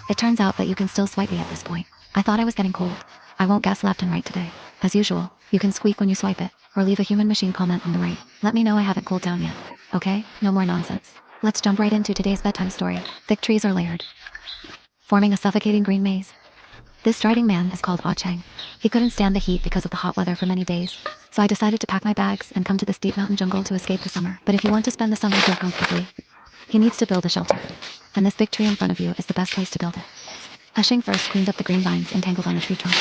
It turns out that you can still swipe me at this point. I thought I was getting cold. I won't guess left and right today. As usual, you can squeak when you swipe it, or leave a human machine comment on the right. Let me know I haven't cooled down yet. Okay? No more nonsense. Let's jump right into today's bedtime story. Thick trees are layered, forming a suffocating green maze. This striding man is called Ah Chang. He couldn't stand the heat because of the hot weather for many days, so I decided to pack my bags and come to this deep mountain jungle to escape the summer. But if you want to spend the summer here comfortably, he needs to build a shelter. And this big tree in front of you is the best place to build it. Ushing first cleans up the green vines entangled on the tree trunk.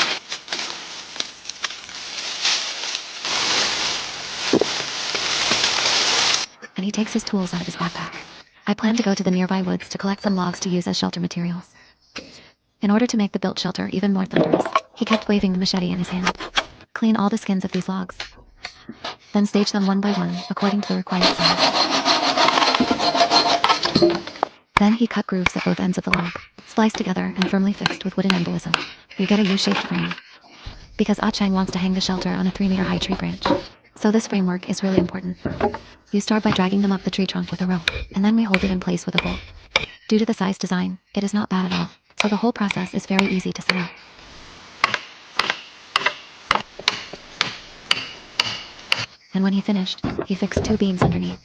And he takes his tools out of his backpack. I plan to go to the nearby woods to collect some logs to use as shelter materials. In order to make the built shelter even more thunderous, he kept waving the machete in his hand. Clean all the skins of these logs. Then stage them one by one according to the required size. Then he cut grooves at both ends of the log, spliced together and firmly fixed with wooden embolism. You get a U-shaped frame. Because Ah Chang wants to hang the shelter on a 3-meter high tree branch. So this framework is really important. You start by dragging them up the tree trunk with a rope, and then we hold it in place with a bolt. Due to the size design, it is not bad at all, so the whole process is very easy to set up. And when he finished, he fixed 2 beams underneath.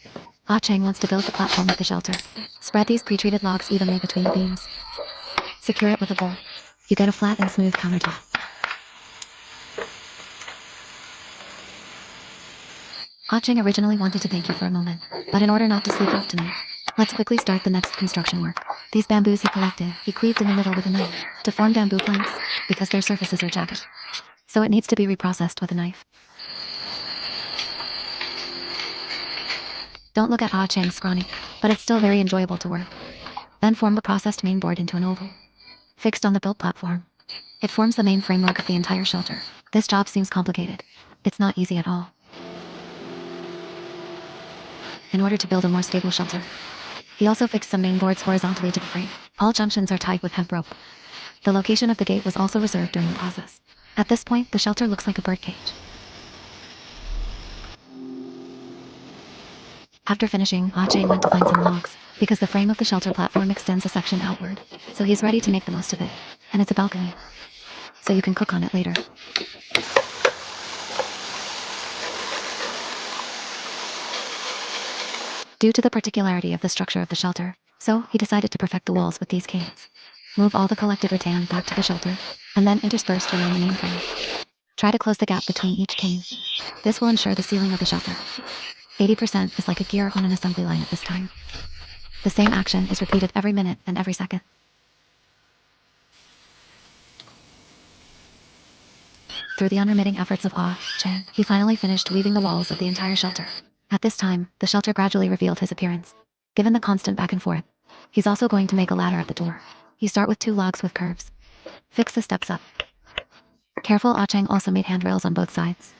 Ah Chang wants to build the platform of the shelter. Spread these pre-treated logs evenly between the beams. Secure it with a bolt. You get a flat and smooth countertop. Ah Chang originally wanted to thank you for a moment, but in order not to sleep rough tonight, let's quickly start the next construction work. These bamboos he collected, he cleaved in the middle with a knife to form bamboo planks because their surfaces are jagged. So it needs to be reprocessed with a knife. Don't look at Ah Chang's scrawny, but it's still very enjoyable to work. Then form the processed main board into an oval, fixed on the built platform. It forms the main framework of the entire shelter. This job seems complicated. It's not easy at all. In order to build a more stable shelter, he also fixed some main boards horizontally to the frame. All junctions are tied with hemp rope. The location of the gate was also reserved during the process. At this point, the shelter looks like a birdcage. After finishing, Ah Chang went to find some logs, because the frame of the shelter platform extends a section outward, so he's ready to make the most of it. And it's a balcony, so you can cook on it later. Due to the particularity of the structure of the shelter, so he decided to perfect the walls with these canes. Move all the collected rattan back to the shelter, and then interspersed around the main frame. Try to close the gap between each cane. This will ensure the sealing of the shelter. 80% is like a gear on an assembly line at this time. The same action is repeated every minute and every second. Through the unremitting efforts of Ah Chang, he finally finished weaving the walls of the entire shelter. At this time, the shelter gradually revealed his appearance. Given the constant back and forth, he's also going to make a ladder at the door. You start with 2 logs with curves. Fix the steps up. Careful, Ah Chang also made handrails on both sides.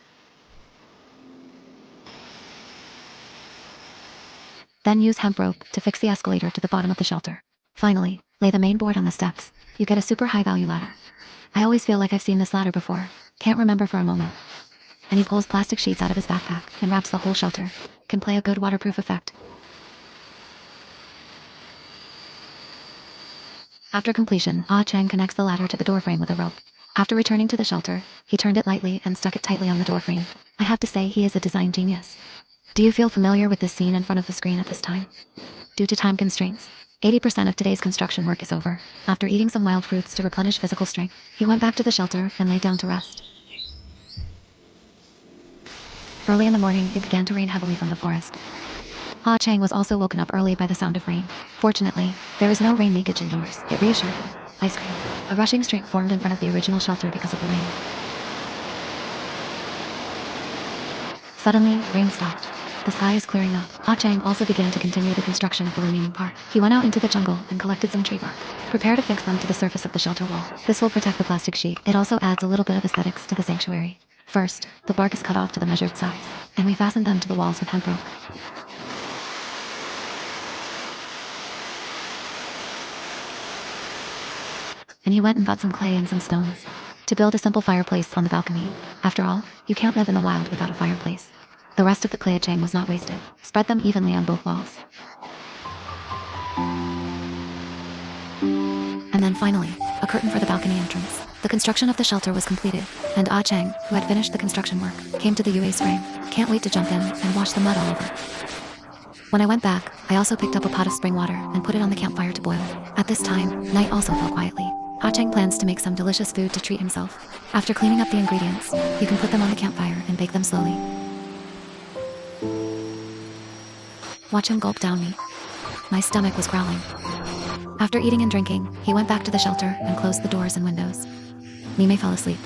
Then use hemp rope to fix the escalator to the bottom of the shelter. Finally, lay the main board on the steps. You get a super high value ladder. I always feel like I've seen this ladder before. Can't remember for a moment. And he pulls plastic sheets out of his backpack and wraps the whole shelter. Can play a good waterproof effect. After completion, Ah Chang connects the ladder to the door frame with a rope. After returning to the shelter, he turned it lightly and stuck it tightly on the door frame. I have to say, he is a design genius. Do you feel familiar with this scene in front of the screen at this time? Due to time constraints, 80% of today's construction work is over. After eating some wild fruits to replenish physical strength, he went back to the shelter and lay down to rest. Early in the morning, it began to rain heavily from the forest. Ah Chang was also woken up early by the sound of rain. Fortunately, there is no rain leakage indoors. It reassured him. Ice cream. A rushing stream formed in front of the original shelter because of the rain. Suddenly, rain stopped. The sky is clearing up. Ah Chang also began to continue the construction of the remaining part. He went out into the jungle and collected some tree bark. Prepare to fix them to the surface of the shelter wall. This will protect the plastic sheet. It also adds a little bit of aesthetics to the sanctuary. First, the bark is cut off to the measured size, and we fasten them to the walls with hemp rope. And he went and got some clay and some stones to build a simple fireplace on the balcony. After all, you can't live in the wild without a fireplace. The rest of the clay Chang was not wasted. Spread them evenly on both walls. And And then finally, a curtain for the balcony entrance. The construction of the shelter was completed, and Ah Cheng, who had finished the construction work, came to the UA spring. Can't wait to jump in and wash the mud all over. When I went back, I also picked up a pot of spring water and put it on the campfire to boil. At this time, Night also fell quietly. Ah Cheng plans to make some delicious food to treat himself. After cleaning up the ingredients, you can put them on the campfire and bake them slowly. Watch him gulp down meat. My stomach was growling. After eating and drinking, he went back to the shelter and closed the doors and windows. Mime fell asleep.